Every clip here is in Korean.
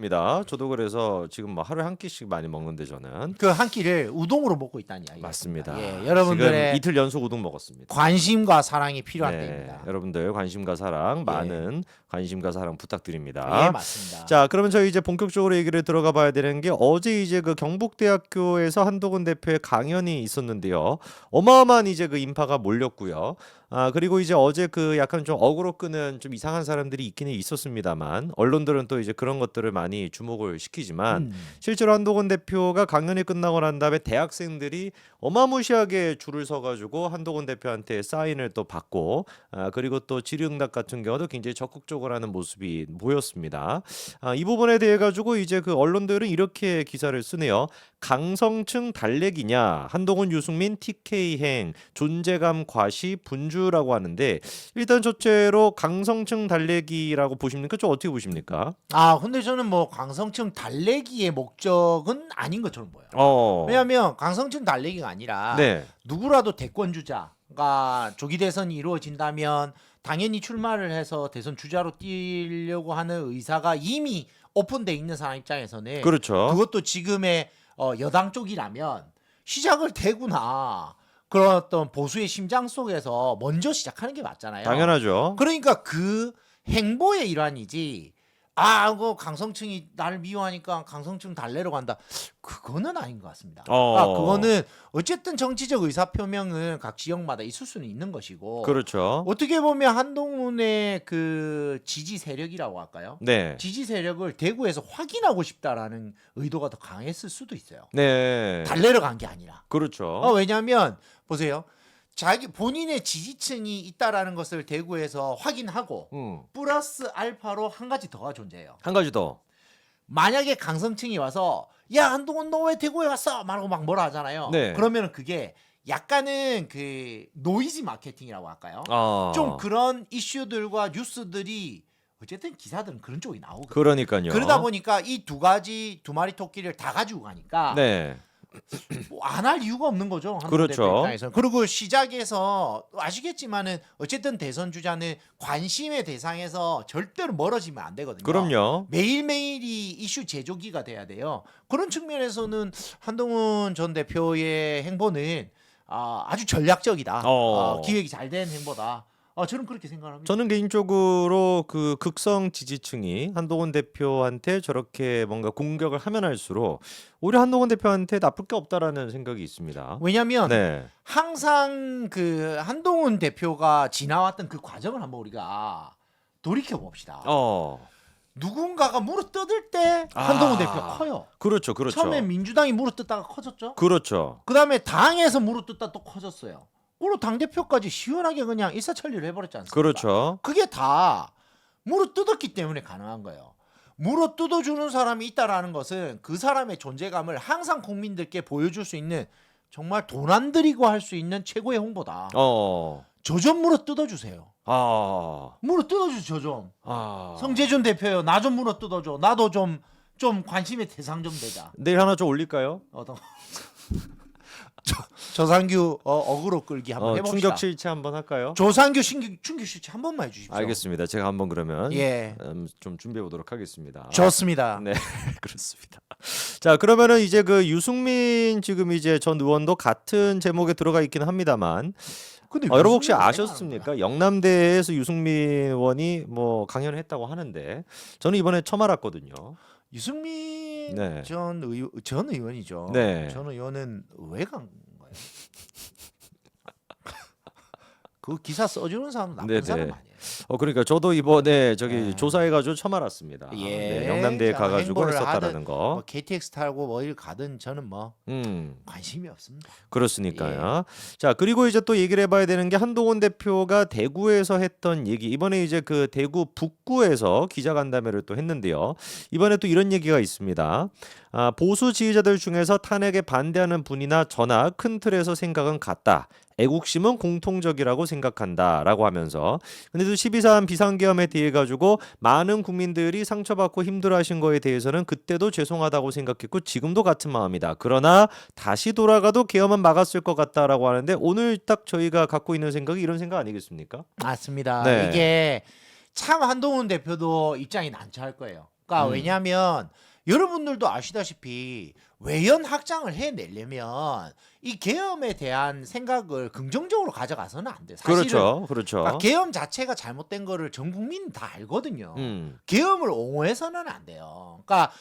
입니다. 저도 그래서 지금 뭐 하루에 한 끼씩 많이 먹는데 저는 그 한 끼를 우동으로 먹고 있다는 이야기. 맞습니다. 예, 지금 여러분들의 이틀 연속 우동 먹었습니다. 관심과 사랑이 필요한 네, 때입니다. 여러분들 관심과 사랑 예. 많은 관심과 사랑 예, 부탁드립니다. 맞습니다. 자, 그러면 저희 이제 본격적으로 얘기를 들어가 봐야 되는 게 어제 이제 그 경북대학교에서 한동훈 대표의 강연이 있었는데요. 어마어마한 이제 그 인파가 몰렸고요. 그리고 이제 어제 그 약간 좀 어그로 끄는 좀 이상한 사람들이 있기는 있었습니다만 언론들은 또 이제 그런 것들을 많이 주목을 시키지만 음. 실제로 한동훈 대표가 강연이 끝나고 난 다음에 대학생들이 어마무시하게 줄을 서가지고 한동훈 대표한테 사인을 또 받고 그리고 또 질의응답 같은 경우도 굉장히 적극적으로 하는 모습이 보였습니다. 이 부분에 대해 가지고 이제 그 언론들은 이렇게 기사를 쓰네요. 강성층 달래기냐 한동훈 유승민 TK행 존재감 과시 분주라고 하는데 일단 첫째로 강성층 달래기라고 보십니까? 좀 어떻게 보십니까? 근데 저는 뭐 강성층 달래기의 목적은 아닌 것처럼 보여요. 왜냐하면 강성층 달래기가 아니라 네. 누구라도 대권 주자가 조기 대선이 이루어진다면 당연히 출마를 해서 대선 주자로 뛰려고 하는 의사가 이미 오픈돼 있는 사람 입장에서는 그렇죠. 그것도 지금의 여당 쪽이라면 시작을 대구나 그런 어떤 보수의 심장 속에서 먼저 시작하는 게 맞잖아요. 당연하죠. 그러니까 그 행보의 일환이지. 그 강성층이 나를 미워하니까 강성층 달래러 간다. 그거는 아닌 것 같습니다. 그거는 어쨌든 정치적 의사 표명은 각 지역마다 있을 수는 있는 것이고. 그렇죠. 어떻게 보면 한동훈의 그 지지 세력이라고 할까요? 네. 지지 세력을 대구에서 확인하고 싶다라는 의도가 더 강했을 수도 있어요. 네. 달래러 간 게 아니라. 그렇죠. 왜냐하면 보세요. 자기 본인의 지지층이 있다라는 것을 대구에서 확인하고 플러스 알파로 한 가지 더가 존재해요. 한 가지 더. 만약에 강성층이 와서 야 한동훈 너 왜 대구에 왔어? 말하고 막 뭐라 하잖아요. 네. 그러면 그게 약간은 그 노이즈 마케팅이라고 할까요? 좀 그런 이슈들과 뉴스들이 어쨌든 기사들은 그런 쪽이 나오거든요. 그러니까요. 그러다 보니까 이 두 마리 토끼를 다 가지고 가니까 네. 안 할 이유가 없는 거죠. 한동훈 그렇죠. 대표 입장에서는. 그리고 시작에서 아시겠지만은 어쨌든 대선 주자는 관심의 대상에서 절대로 멀어지면 안 되거든요. 그럼요. 매일매일이 이슈 제조기가 돼야 돼요. 그런 측면에서는 한동훈 전 대표의 행보는 아주 전략적이다. 기획이 잘 된 행보다. 저는 그렇게 생각합니다. 저는 개인적으로 그 극성 지지층이 한동훈 대표한테 저렇게 뭔가 공격을 하면 할수록 오히려 한동훈 대표한테 나쁠 게 없다라는 생각이 있습니다. 왜냐하면 네. 항상 그 한동훈 대표가 지나왔던 그 과정을 한번 우리가 돌이켜 봅시다. 누군가가 물어뜯을 때 한동훈 대표가 커요. 그렇죠. 그렇죠. 처음에 민주당이 물어뜯다가 커졌죠. 그렇죠. 그다음에 당에서 물어뜯다 또 커졌어요. 그리고 당대표까지 시원하게 그냥 일사천리를 해버렸지 않습니까? 그렇죠. 그게 다 물어뜯었기 때문에 가능한 거예요. 물어뜯어주는 사람이 있다라는 것은 그 사람의 존재감을 항상 국민들께 보여줄 수 있는 정말 돈 안 들이고 할 수 있는 최고의 홍보다. 저 좀 물어뜯어주세요. 물어뜯어주세요. 저 좀. 성재준 대표요. 나 좀 물어뜯어줘. 나도 좀 관심의 대상 좀 되자. 내일 하나 좀 올릴까요? 어떤 조상규 어그로 끌기 한번 해봅시다. 충격 실체 한번 할까요? 조상규 충격 실체 한 번만 해주십시오. 알겠습니다. 제가 한번 그러면 예. 좀 준비해 보도록 하겠습니다. 좋습니다. 네, 그렇습니다. 자, 그러면은 이제 그 유승민 지금 이제 전 의원도 같은 제목에 들어가 있기는 합니다만, 근데 여러분 혹시 유승민은 아셨습니까? 영남대에서 유승민 의원이 뭐 강연을 했다고 하는데 저는 이번에 처음 알았거든요. 유승민 네. 전 의원이죠. 네. 전 의원은 왜 간 거예요? 그 기사 써주는 사람은 나쁜 네네. 사람 아니에요. 그러니까 저도 이번에 저기 네. 조사해가지고 처음 알았습니다. 예. 네, 영남대에 자, 가가지고 행보를 했었다라는 하든 거. 뭐 KTX 타고 뭐 일 가든 저는 뭐 관심이 없습니다. 그렇으니까요. 자, 그리고 이제 또 얘기를 해봐야 되는 게 한동훈 대표가 대구에서 했던 얘기. 이번에 이제 그 대구 북구에서 기자간담회를 또 했는데요. 이번에 또 이런 얘기가 있습니다. 보수 지지자들 중에서 탄핵에 반대하는 분이나 저나 큰 틀에서 생각은 같다. 애국심은 공통적이라고 생각한다라고 하면서 근데 또 12.3 비상계엄에 대해 가지고 많은 국민들이 상처받고 힘들어하신 거에 대해서는 그때도 죄송하다고 생각했고 지금도 같은 마음이다. 그러나 다시 돌아가도 계엄은 막았을 것 같다라고 하는데 오늘 딱 저희가 갖고 있는 생각이 이런 생각 아니겠습니까? 맞습니다. 네. 이게 참 한동훈 대표도 입장이 난처할 거예요. 그러니까 음. 왜냐하면 여러분들도 아시다시피 외연 확장을 해내려면 이 계엄에 대한 생각을 긍정적으로 가져가서는 안 돼요. 사실은 그렇죠. 그렇죠. 그러니까 계엄 자체가 잘못된 거를 전 국민이 다 알거든요. 음. 계엄을 옹호해서는 안 돼요. 그러니까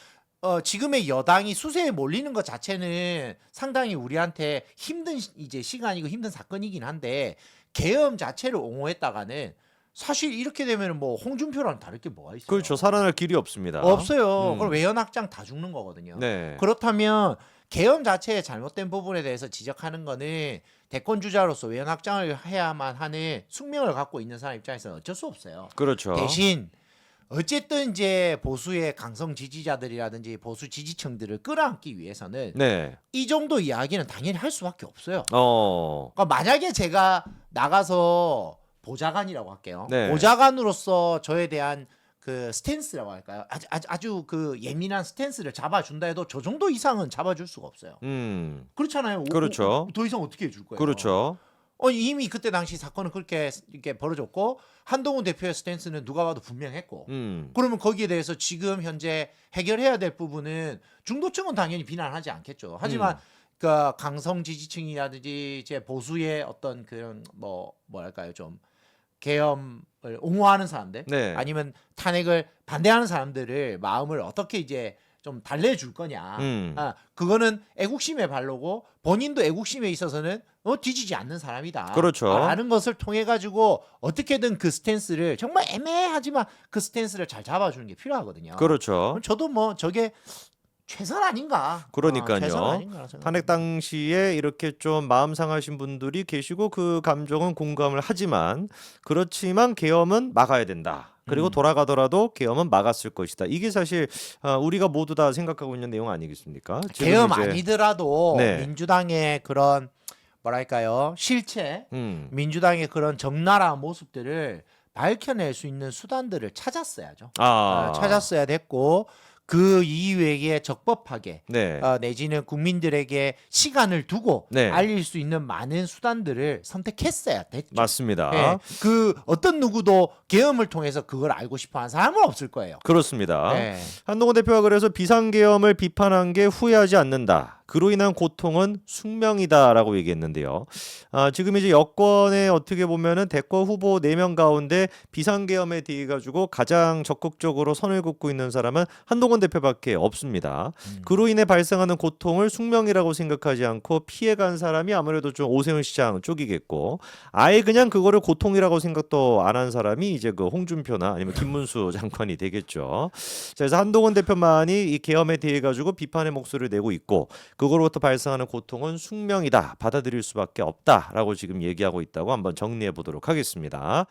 지금의 여당이 수세에 몰리는 것 자체는 상당히 우리한테 힘든 이제 시간이고 힘든 사건이긴 한데 계엄 자체를 옹호했다가는 사실 이렇게 되면 뭐 홍준표랑 다를 게 뭐가 있어요? 그렇죠. 살아날 길이 없습니다. 없어요. 음. 그럼 외연 확장 다 죽는 거거든요. 네. 그렇다면 계엄 자체의 잘못된 부분에 대해서 지적하는 거는 대권 주자로서 외연 확장을 해야만 하는 숙명을 갖고 있는 사람 입장에서는 어쩔 수 없어요. 그렇죠. 대신 어쨌든 이제 보수의 강성 지지자들이라든지 보수 지지층들을 끌어안기 위해서는 네. 이 정도 이야기는 당연히 할 수밖에 없어요. 어. 그러니까 만약에 제가 나가서 보좌관이라고 할게요. 네. 보좌관으로서 저에 대한 그 스탠스라고 할까요? 아주 그 예민한 스탠스를 잡아준다 해도 저 정도 이상은 잡아줄 수가 없어요. 그렇잖아요. 그렇죠. 더 이상 어떻게 해줄 거예요? 그렇죠. 이미 그때 당시 사건은 그렇게 이렇게 벌어졌고 한동훈 대표의 스탠스는 누가 봐도 분명했고 그러면 거기에 대해서 지금 현재 해결해야 될 부분은 중도층은 당연히 비난하지 않겠죠. 하지만 그 강성 지지층이라든지 이제 보수의 어떤 그런 뭐랄까요 좀 계엄을 옹호하는 사람들 네. 아니면 탄핵을 반대하는 사람들을 마음을 어떻게 이제 좀 달래줄 거냐. 그거는 애국심의 발로고 본인도 애국심에 있어서는 뒤지지 않는 사람이다. 그렇죠. 라는 것을 통해 가지고 어떻게든 그 스탠스를 정말 애매하지만 그 스탠스를 잘 잡아주는 게 필요하거든요. 그렇죠. 그럼 저도 뭐 저게 최선 아닌가. 그러니까요. 최선 아닌가 탄핵 당시에 이렇게 좀 마음 상하신 분들이 계시고 그 감정은 공감을 하지만 그렇지만 계엄은 막아야 된다. 그리고 돌아가더라도 계엄은 막았을 것이다. 이게 사실 우리가 모두 다 생각하고 있는 내용 아니겠습니까? 지금 계엄 이제- 아니더라도 네. 민주당의 그런 뭐랄까요 실체 민주당의 그런 적나라한 모습들을 밝혀낼 수 있는 수단들을 찾았어야죠. 찾았어야 됐고 그 이외에 적법하게 네. 내지는 국민들에게 시간을 두고 네. 알릴 수 있는 많은 수단들을 선택했어야 됐죠. 맞습니다. 네. 그 어떤 누구도 계엄을 통해서 그걸 알고 싶어하는 사람은 없을 거예요. 그렇습니다. 네. 한동훈 대표가 그래서 비상계엄을 비판한 게 후회하지 않는다. 그로 인한 고통은 숙명이다라고 얘기했는데요. 지금 이제 여권에 어떻게 보면은 대권 후보 4명 가운데 비상계엄에 대해 가지고 가장 적극적으로 선을 긋고 있는 사람은 한동훈 대표밖에 없습니다. 그로 인해 발생하는 고통을 숙명이라고 생각하지 않고 피해간 사람이 아무래도 좀 오세훈 시장 쪽이겠고 아예 그냥 그거를 고통이라고 생각도 안 한 사람이 이제 그 홍준표나 아니면 김문수 장관이 되겠죠. 자, 그래서 한동훈 대표만이 이 계엄에 대해 가지고 비판의 목소리를 내고 있고 그거로부터 발생하는 고통은 숙명이다. 받아들일 수밖에 없다라고 지금 얘기하고 있다고 한번 정리해 보도록 하겠습니다.